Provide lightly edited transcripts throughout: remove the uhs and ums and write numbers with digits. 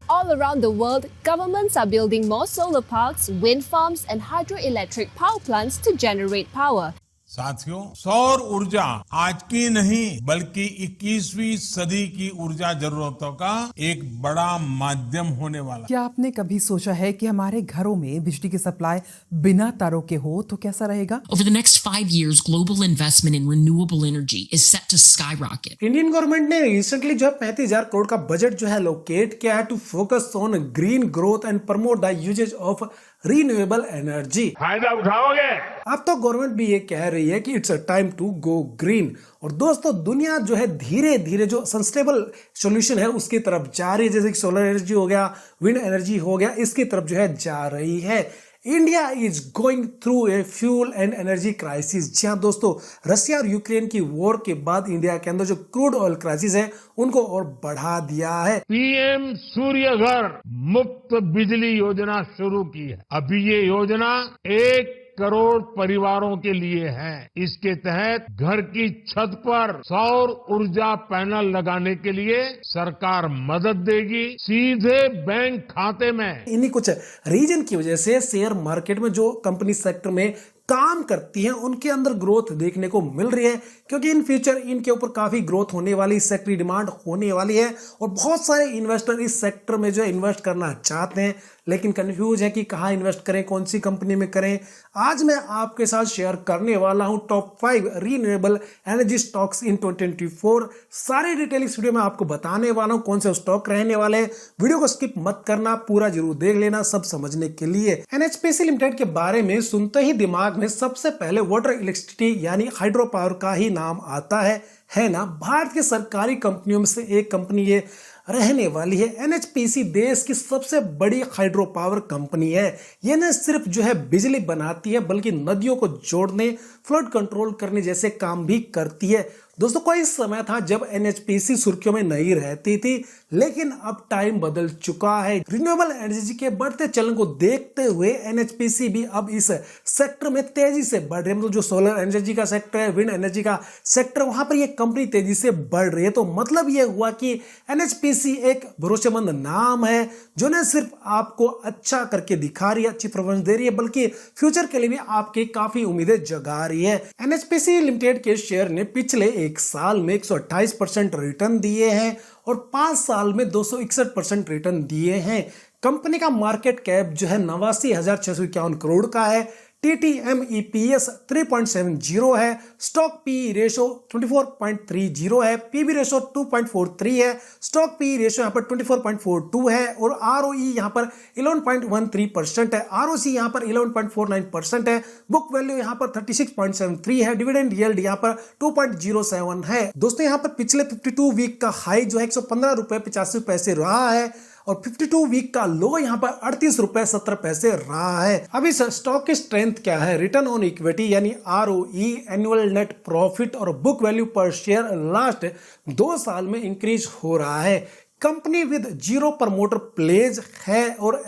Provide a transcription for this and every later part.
All around the world, governments are building more solar parks, wind farms, and hydroelectric power plants to generate power. साथियों, सौर ऊर्जा आज की नहीं बल्कि 21वीं सदी की ऊर्जा जरूरतों का एक बड़ा माध्यम होने वाला है। क्या आपने कभी सोचा है कि हमारे घरों में बिजली की सप्लाई बिना तारों के हो तो कैसा रहेगा? Over the next 5 years, global investment in renewable energy is set to skyrocket. Indian government ने रिसेंटली जो है 35,000 करोड़ का बजट जो है लोकेट किया है to focus on green growth and promote the usages of renewable energy. फायदा उठाओगे? अब तो गवर्नमेंट भी ये कह रही है कि it's a time to go green. और दोस्तों, दुनिया जो है धीरे धीरे जो सस्टेनेबल सॉल्यूशन है उसकी तरफ जा रही है, जैसे कि सोलर एनर्जी हो गया, विंड एनर्जी हो गया, इसकी तरफ जो है जा रही है। India is going through a fuel and energy crisis. जी हाँ दोस्तों, रशिया और यूक्रेन की वॉर के बाद इंडिया के अंदर जो क्रूड ऑयल क्राइसिस है उनको और बढ़ा दिया है। पीएम सूर्य घर मुफ्त बिजली योजना शुरू की है। अभी ये योजना 1 करोड़ परिवारों के लिए है। इसके तहत घर की छत पर सौर ऊर्जा पैनल लगाने के लिए सरकार मदद देगी सीधे बैंक खाते में। इन्हीं कुछ रीजन की वजह से शेयर मार्केट में जो कंपनी सेक्टर में काम करती हैं उनके अंदर ग्रोथ देखने को मिल रही है, क्योंकि इन फ्यूचर इनके ऊपर काफी ग्रोथ होने वाली, सेक्टरी डिमांड होने वाली है और बहुत सारे इन्वेस्टर इस सेक्टर में जो है इन्वेस्ट करना चाहते हैं, लेकिन कंफ्यूज है कि कहाँ इन्वेस्ट करें, कौन सी कंपनी में करें। आज मैं आपके साथ शेयर करने वाला हूं टॉप 5 रीन्यूएबल एनर्जी स्टॉक्स इन 2024। सारी डिटेल इस वीडियो में आपको बताने वाला हूं, कौन से स्टॉक रहने वाले हैं। वीडियो को स्किप मत करना, पूरा जरूर देख लेना सब समझने के लिए। एनएचपीसी लिमिटेड के बारे में सुनते ही दिमाग में सबसे पहले वाटर इलेक्ट्रिसिटी यानी हाइड्रो पावर का ही नाम आता है ना। भारत की सरकारी कंपनियों में से एक कंपनी ये रहने वाली है। एनएचपीसी देश की सबसे बड़ी हाइड्रो पावर कंपनी है। यह न सिर्फ जो है बिजली बनाती है बल्कि नदियों को जोड़ने, फ्लड कंट्रोल करने जैसे काम भी करती है। दोस्तों, कोई समय था जब एनएचपीसी सुर्खियों में नहीं रहती थी, लेकिन अब टाइम बदल चुका है। रिन्यूएबल एनर्जी के बढ़ते चलन को देखते हुए एनएचपीसी भी अब इस सेक्टर में तेजी से बढ़ रही है। मतलब जो सोलर एनर्जी का सेक्टर है, विंड एनर्जी का सेक्टर, वहां पर ये कंपनी तेजी से बढ़ रही है। तो मतलब ये हुआ कि एनएचपीसी एक भरोसेमंद नाम है जो न सिर्फ आपको अच्छा करके दिखा रही है, अच्छी परफॉर्मेंस दे रही है, बल्कि फ्यूचर के लिए भी आपके काफी उम्मीदें जगा रही है। एनएचपीसी लिमिटेड के शेयर ने पिछले एक साल में 128% रिटर्न दिए हैं और 5 साल में 261% रिटर्न दिए हैं। कंपनी का मार्केट कैप जो है 89,651 करोड़ का है। TTM EPS 3.70 है। स्टॉक पी रेशो 24.30 है। पीबी रेशो 2.43 है। स्टॉक पी रेशो यहाँ पर 24.42 है और ROE यहाँ पर 11.13% है। ROC यहाँ पर 11.49% है। बुक वैल्यू यहाँ पर 36.73 है। डिविडेंड यील्ड यहाँ पर 2.07 है। दोस्तों, यहाँ पर पिछले 52 वीक का हाई जो है 115 रुपए 85 पैसे रहा है और 52 वीक का लो यहाँ पर 38 रुपए 70 पैसे रहा है। अब इस स्टॉक की स्ट्रेंथ क्या है? रिटर्न ऑन इक्विटी यानी ROE, एनुअल नेट प्रॉफिट और बुक वैल्यू पर शेयर लास्ट 2 साल में इंक्रीज हो रहा है। कंपनी विद 0 प्रमोटर प्लेज है और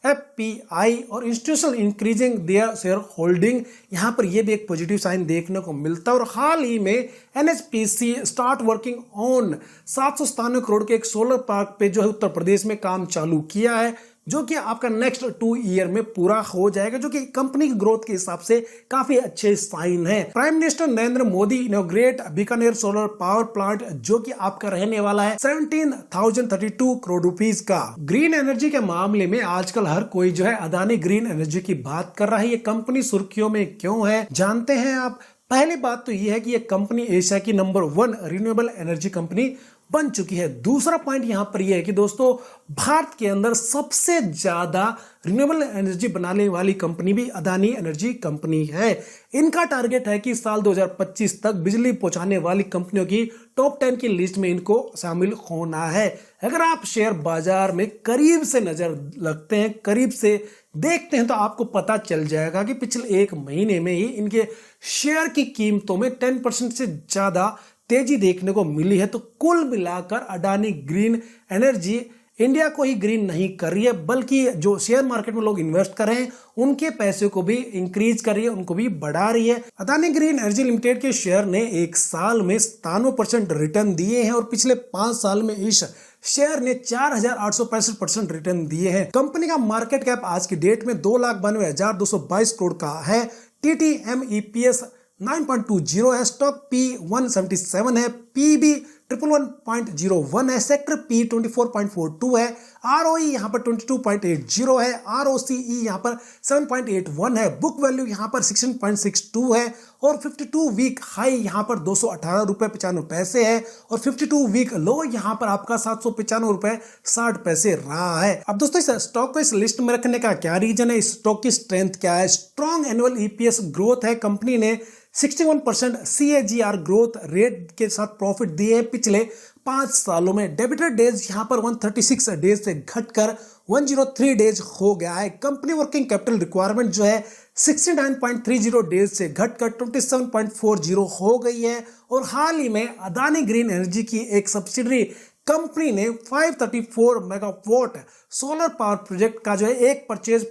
FPI और institutional increasing their share holding, यहाँ पर यह भी एक पॉजिटिव साइन देखने को मिलता है। और हाल ही में NHPC start working on 797 crore के एक सोलर पार्क पे जो है उत्तर प्रदेश में काम चालू किया है, जो कि आपका नेक्स्ट 2 ईयर में पूरा हो जाएगा, जो कि कंपनी की ग्रोथ के हिसाब से काफी अच्छे साइन है। Prime minister Narendra Modi inaugurate Bikaner solar power plant, जो कि आपका रहने वाला है 17,032 करोड़ रुपीस का। ग्रीन एनर्जी के मामले में आजकल हर कोई जो है अदानी ग्रीन एनर्जी की बात कर रहा है। ये कंपनी सुर्खियों में क्यों है जानते हैं आप? पहली बात तो यह है कि यह कंपनी एशिया की नंबर 1 रिन्यूएबल एनर्जी कंपनी बन चुकी है। दूसरा पॉइंट यहां पर यह है कि दोस्तों, भारत के अंदर सबसे ज्यादा रिन्यूएबल एनर्जी बनाने वाली कंपनी भी अदानी एनर्जी कंपनी है। इनका टारगेट है कि साल 2025 तक बिजली पहुंचाने वाली कंपनियों की टॉप 10 की लिस्ट में इनको शामिल होना है। अगर आप शेयर बाजार में करीब से नजर लगते हैं, करीब से देखते हैं, तो आपको पता चल जाएगा कि पिछले 1 महीने में ही इनके शेयर की कीमतों में 10% से ज्यादा तेजी देखने को मिली है। तो कुल मिलाकर अडानी ग्रीन एनर्जी इंडिया को ही ग्रीन नहीं कर रही है, बल्कि जो शेयर मार्केट में लोग इन्वेस्ट कर रहे हैं उनके पैसे को भी इंक्रीज कर रही है, उनको भी बढ़ा रही है। अदानी ग्रीन एनर्जी लिमिटेड के शेयर ने 1 साल में 97% रिटर्न दिए हैं और पिछले 5 साल में इस शेयर ने 4,865% रिटर्न दिए हैं। कंपनी का मार्केट कैप आज की डेट में 2,92,222 करोड़ का है। TTMEPS 9.20 है, स्टॉक P 177 है, PB 111.01 है, सेक्टर P 24.42 है, ROE यहाँ पर 22.80 है, ROCE यहाँ पर 7.81 है, बुक वैल्यू यहाँ पर 16.62 है और 52 वीक हाई यहाँ पर 218 रुपये 95 पैसे है और 52 वीक लो यहाँ पर आपका 795 रुपये 60 पैसे रहा है। अब दोस्तों इस स्टॉक को इस लिस्ट में रखने का क्या रीजन है, इस स्टॉक की स्ट्रेंथ क्या है? स्ट्रॉन्ग एनुअल EPS ग्रोथ है, कंपनी ने 61% CAGR ग्रोथ रेट के साथ प्रॉफिट दिए हैं पिछले 5 सालों में। डेबिटर डेज यहां पर 136 डेज से घटकर 103 डेज हो गया है। कंपनी वर्किंग कैपिटल रिक्वायरमेंट जो है 69.30 डेज से घटकर 27.40 हो गई है और हाल ही में अदानी ग्रीन एनर्जी की एक सब्सिडरी कंपनी ने 534 मेगावाट सोलर पावर प्रोजेक्ट का जो है एक परचेज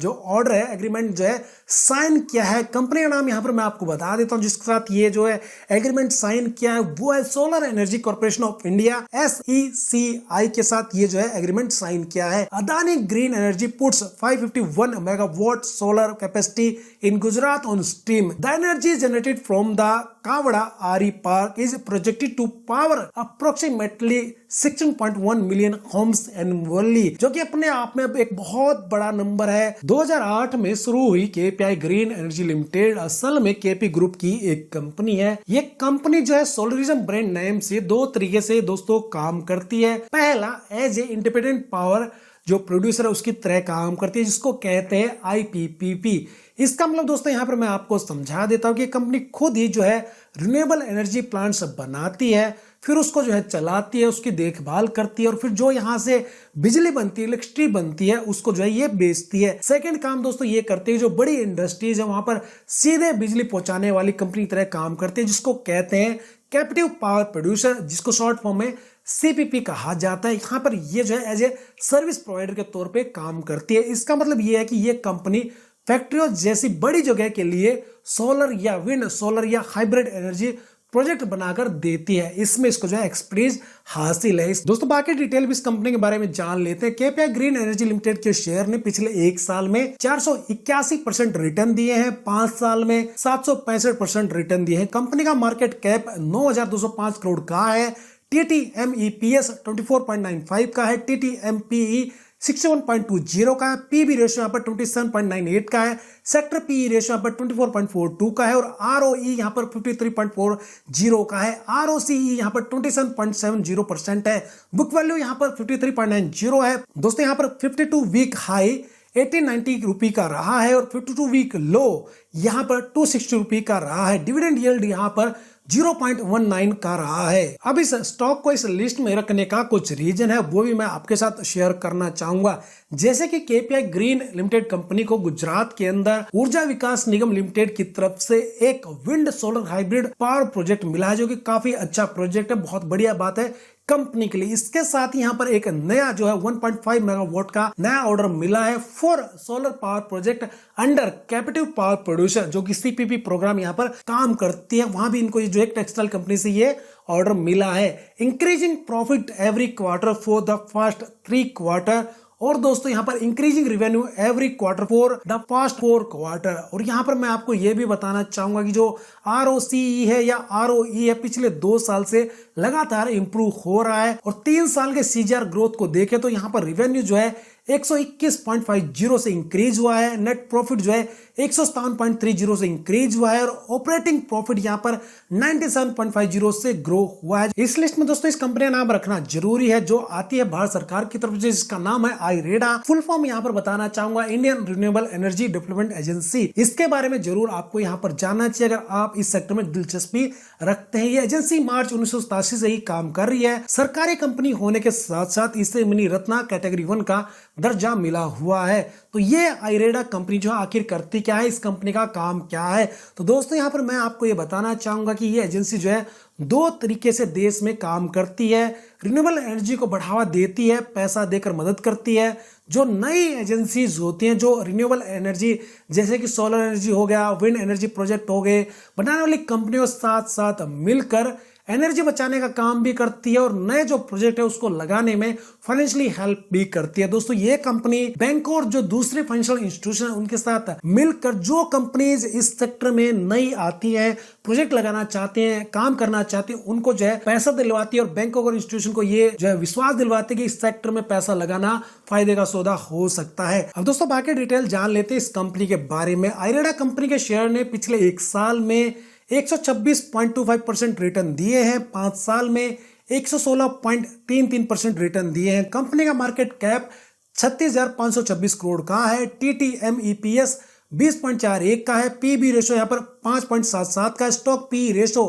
जो ऑर्डर है एग्रीमेंट जो है साइन किया है। कंपनी का नाम यहाँ पर मैं आपको बता देता हूँ जिसके साथ ये जो है एग्रीमेंट साइन किया है वो है solar energy corporation of India SECI के साथ ये जो है एग्रीमेंट साइन किया है। Adani green energy puts 551 megawatt solar capacity in Gujarat on stream. The energy generated from the Khavda RE park is projected to power approximately 16.1 million homes annually, जो कि अपने आप में एक बहुत बड़ा नंबर है। 2008 में शुरू हुई KPI ग्रीन एनर्जी लिमिटेड असल में KP ग्रुप की एक कंपनी है। ये कंपनी जो है सोलरिज्म ब्रांड नेम से 2 तरीके से दोस्तों काम करती है। पहला एज ए इंडिपेंडेंट पावर जो प्रोड्यूसर है उसकी तरह काम करती है जिसको कहते हैं IPPP। इसका मतलब दोस्तों यहाँ पर मैं आपको समझा देता हूँ कि कंपनी खुद ही जो है रिन्यूएबल एनर्जी प्लांट्स बनाती है, फिर उसको जो है चलाती है, उसकी देखभाल करती है और फिर जो यहाँ से बिजली बनती है, इलेक्ट्रिसिटी बनती है, उसको जो है ये बेचती है। सेकंड काम दोस्तों ये करती है जो बड़ी इंडस्ट्रीज है वहां पर सीधे बिजली पहुंचाने वाली कंपनी की तरह काम करती है जिसको कहते हैं कैपेटिव पावर प्रोड्यूसर, जिसको शॉर्ट फॉर्म में CPP कहा जाता है। यहाँ पर ये जो है एज ए सर्विस प्रोवाइडर के तौर पे काम करती है। इसका मतलब ये है कि ये कंपनी फैक्ट्रियों जैसी बड़ी जगह के लिए सोलर या विंड, सोलर या हाइब्रिड एनर्जी प्रोजेक्ट बनाकर देती है। इसमें इसको जो है एक्सपर्टीज हासिल है। दोस्तों बाकी डिटेल भी इस कंपनी के बारे में जान लेते हैं। KPI ग्रीन एनर्जी लिमिटेड के शेयर ने पिछले 1 साल में 481% रिटर्न दिए हैं, 5 साल में 765% रिटर्न दिए हैं। कंपनी का मार्केट कैप 9,205 करोड़ का है। TTMEPS 24.95 का है, TTMPE 61.20 का है, PB रेशियो यहाँ पर 27.98 का है, सेक्टर PE रेशियो यहाँ पर 24.42 का है और ROE यहाँ पर 53.40 का है, ROCE यहाँ पर 27.70% है, बुक वैल्यू यहाँ पर 53.90 है। दोस्तों यहाँ पर 52 वीक हाई 1890 रुपये का रहा है और 52 वीक लो यहाँ पर 260 रुपये का रहा है। डिविडेंड यील्ड यहाँ पर 0.19 का रहा है। अब इस स्टॉक को इस लिस्ट में रखने का कुछ रीजन है वो भी मैं आपके साथ शेयर करना चाहूंगा। जैसे कि KPI ग्रीन लिमिटेड कंपनी को गुजरात के अंदर ऊर्जा विकास निगम लिमिटेड की तरफ से एक wind solar hybrid power project मिला है जो कि काफी अच्छा प्रोजेक्ट है, बहुत बढ़िया बात है कंपनी के लिए। इसके साथ ही यहाँ पर एक नया जो है 1.5 मेगावाट का नया ऑर्डर मिला है for solar power project under captive power producer जो कि CPP प्रोग्राम यहाँ पर काम करती है। वहां भी इनको जो एक टेक्सटाइल कंपनी से ये ऑर्डर मिला है। Increasing profit every quarter for the first 3 quarter और दोस्तों यहाँ पर increasing revenue every quarter for the past 4 quarter. और यहाँ पर मैं आपको ये भी बताना चाहूंगा कि जो ROCE है या ROE है पिछले 2 साल से लगातार इंप्रूव हो रहा है और 3 साल के CAGR ग्रोथ को देखें तो यहाँ पर रेवेन्यू जो है 121.50 से इंक्रीज हुआ है, नेट प्रॉफिट जो है 157.30 से इंक्रीज हुआ है और ऑपरेटिंग प्रॉफिट यहाँ पर 97.50 से ग्रो हुआ है। इस लिस्ट में दोस्तों इस कंपनी का नाम रखना जरूरी है जो आती है भारत सरकार की तरफ से, जिसका नाम है IREDA। फुल फॉर्म यहाँ पर बताना चाहूंगा Indian renewable energy development agency. इसके बारे में जरूर आपको यहाँ पर जानना चाहिए अगर आप इस सेक्टर में दिलचस्पी रखते हैं। ये एजेंसी मार्च 1987 से ही काम कर रही है। सरकारी कंपनी होने के साथ साथ इसे मिनी रत्ना कैटेगरी 1 का दर्जा मिला हुआ है। तो ये IREDA कंपनी जो आखिर करती क्या है, इस कंपनी का काम क्या है? तो दोस्तों यहाँ पर मैं आपको ये बताना चाहूंगा कि ये एजेंसी जो है 2 तरीके से देश में काम करती है। रिन्यूएबल एनर्जी को बढ़ावा देती है, पैसा देकर मदद करती है। जो नई एजेंसीज होती हैं जो रिन्यूएबल एनर्जी जैसे कि सोलर एनर्जी हो गया, विंड एनर्जी प्रोजेक्ट हो गए, बनाने वाली कंपनियों के साथ साथ मिलकर एनर्जी बचाने का काम भी करती है और नए जो प्रोजेक्ट है उसको लगाने में फाइनेंशियली हेल्प भी करती है। दोस्तों ये कंपनी बैंक और जो दूसरे फाइनेंशियल इंस्टीट्यूशन उनके साथ मिलकर जो कंपनीज इस सेक्टर में नई आती है, प्रोजेक्ट लगाना चाहते हैं, काम करना चाहते हैं, उनको जो है पैसा दिलवाती है और बैंकों और इंस्टीट्यूशन को ये जो है विश्वास दिलवाते हैं कि इस सेक्टर में पैसा लगाना फायदे का सौदा हो सकता है। अब दोस्तों बाकी डिटेल जान लेते हैं इस कंपनी के बारे में। आईरेडा कंपनी के शेयर ने पिछले एक साल में 126.25% रिटर्न दिए हैं, 5 साल में 116.33% रिटर्न दिए हैं। कंपनी का मार्केट कैप 36,526 करोड़ का है। TTMEPS 20.41 का है। PB रेशो यहाँ पर 5.77 का है। स्टॉक पी रेशो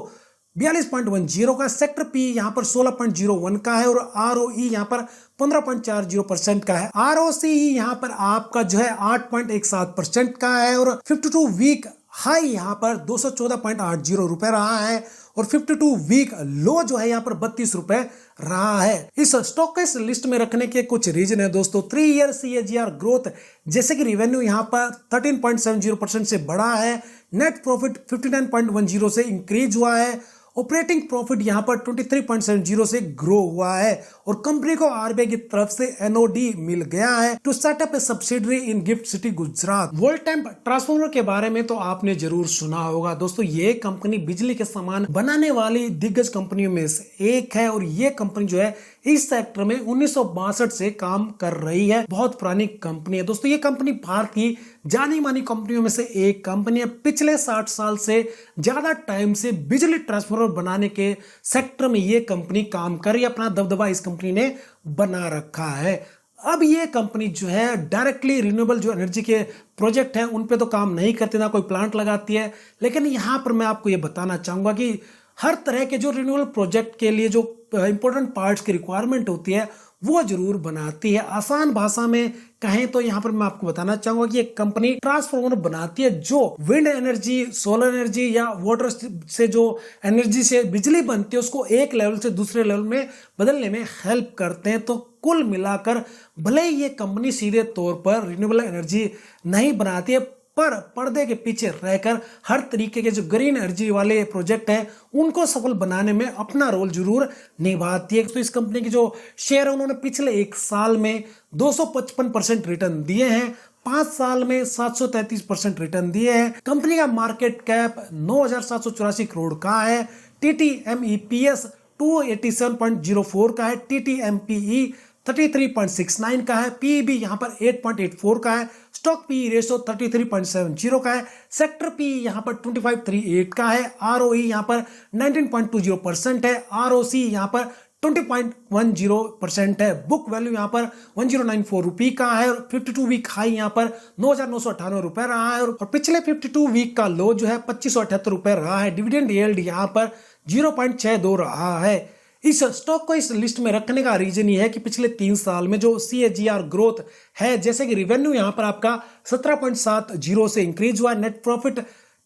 42.10 का, सेक्टर पी यहाँ पर 16.01 का है और ROE यहाँ पर 15.40% का है। ROCE यहाँ पर आपका जो है 8.17% का है और 52 वीक हाई यहाँ पर 214.80 रुपए रहा है और 52 वीक लो जो है यहाँ पर 32 रुपए रहा है। इस स्टॉक को इस लिस्ट में रखने के कुछ रीजन है दोस्तों। 3 ईयर CAGR ग्रोथ, जैसे कि रेवेन्यू यहाँ पर 13.70% से बढ़ा है, नेट प्रॉफिट 59.10 से इंक्रीज हुआ है, ऑपरेटिंग प्रॉफिट यहाँ पर 23.70 से ग्रो हुआ है और कंपनी को RBI की तरफ से NOD मिल गया है to set up a subsidiary in GIFT City Gujarat. Voltamp transformer के बारे में तो आपने जरूर सुना होगा दोस्तों। ये कंपनी बिजली के सामान बनाने वाली दिग्गज कंपनियों में से एक है और ये कंपनी जो है इस सेक्टर में 1962 से काम कर रही है। बहुत पुरानी कंपनी है दोस्तों। ये कंपनी भारत की जानी मानी कंपनियों में से एक कंपनी है। पिछले 60 साल से ज्यादा टाइम से बिजली ट्रांसफार्मर बनाने के सेक्टर में ये कंपनी काम कर रही है। अपना दबदबा इस कंपनी ने बना रखा है। अब ये कंपनी जो है डायरेक्टली रिन्यूएबल जो एनर्जी के प्रोजेक्ट हैं उन पे तो काम नहीं करती, ना कोई प्लांट लगाती है, लेकिन यहाँ पर मैं आपको ये बताना चाहूंगा कि हर तरह के जो रिन्यूएबल प्रोजेक्ट के लिए जो इंपॉर्टेंट पार्ट्स की रिक्वायरमेंट होती है वो जरूर बनाती है। आसान भाषा में कहें तो यहाँ पर मैं आपको बताना चाहूंगा कि एक कंपनी ट्रांसफार्मर बनाती है जो विंड एनर्जी, सोलर एनर्जी या वाटर से जो एनर्जी से बिजली बनती है उसको एक लेवल से दूसरे लेवल में बदलने में हेल्प करते हैं। तो कुल मिलाकर भले ही ये कंपनी सीधे तौर पर रिन्यूएबल एनर्जी नहीं बनाती है, पर पर्दे के पीछे रहकर हर तरीके के जो ग्रीन एनर्जी वाले प्रोजेक्ट हैं उनको सफल बनाने में अपना रोल जरूर निभाती है। तो इस कंपनी की जो शेयर है उन्होंने पिछले एक साल में 255% रिटर्न दिए हैं, 5 साल में 733% रिटर्न दिए हैं। कंपनी का मार्केट कैप 9,784 करोड़ का है। TTMEPS 287.04 का है। TTMPE 33.69 का है। PEB यहाँ पर 8.84 का है। स्टॉक पी रेशो 33.70 का है। सेक्टर पी यहाँ पर 2538 का है। ROE यहाँ पर 19.20% है। ROC यहाँ पर 20.10% है। बुक वैल्यू यहाँ पर 1094 रुपये का है और 52 वीक हाई यहाँ पर 9,998 रुपए रहा है और पिछले 52 वीक का लो जो है 2578 रुपए रहा है। डिविडेंड यील्ड यहाँ पर 0.62 रहा है। इस स्टॉक को इस लिस्ट में रखने का रीजन ये है कि पिछले 3 साल में जो CAGR ग्रोथ है, जैसे कि रेवेन्यू यहाँ पर आपका 17.70 से इंक्रीज हुआ है, नेट प्रॉफिट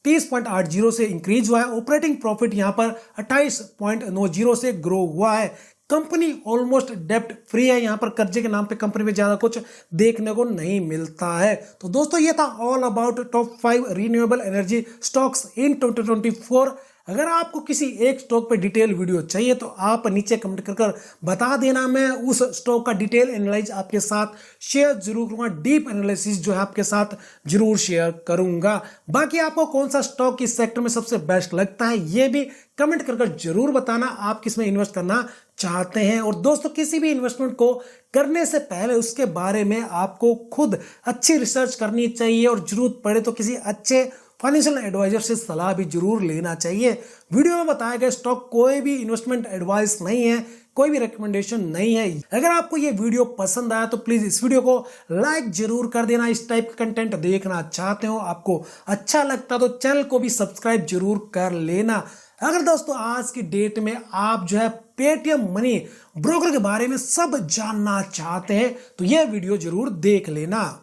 30.80 से इंक्रीज हुआ है, ऑपरेटिंग प्रॉफिट यहाँ पर 28.90 से ग्रो हुआ है। कंपनी ऑलमोस्ट डेब्ट फ्री है। यहाँ पर कर्जे के नाम पे कंपनी में ज्यादा कुछ देखने को नहीं मिलता है। तो दोस्तों ये था all about top 5 renewable energy stocks इन 2024। अगर आपको किसी एक स्टॉक पे डिटेल वीडियो चाहिए तो आप नीचे कमेंट कर बता देना। मैं उस स्टॉक का डिटेल एनालाइज आपके साथ शेयर जरूर करूंगा। डीप एनालिसिस जो है आपके साथ जरूर शेयर करूंगा। बाकी आपको कौन सा स्टॉक इस सेक्टर में सबसे बेस्ट लगता है ये भी कमेंट कर जरूर बताना। आप किसमें इन्वेस्ट करना चाहते हैं। और दोस्तों किसी भी इन्वेस्टमेंट को करने से पहले उसके बारे में आपको खुद अच्छी रिसर्च करनी चाहिए और जरूरत पड़े तो किसी अच्छे फाइनेंशियल एडवाइजर से सलाह भी जरूर लेना चाहिए। वीडियो में बताया गया स्टॉक कोई भी इन्वेस्टमेंट एडवाइस नहीं है, कोई भी रिकमेंडेशन नहीं है। अगर आपको ये वीडियो पसंद आया तो प्लीज इस वीडियो को लाइक जरूर कर देना। इस टाइप का कंटेंट देखना चाहते हो, आपको अच्छा लगता तो चैनल को भी सब्सक्राइब जरूर कर लेना। अगर दोस्तों आज की डेट में आप जो है पेटीएम मनी ब्रोकर के बारे में सब जानना चाहते हैं तो यह वीडियो जरूर देख लेना।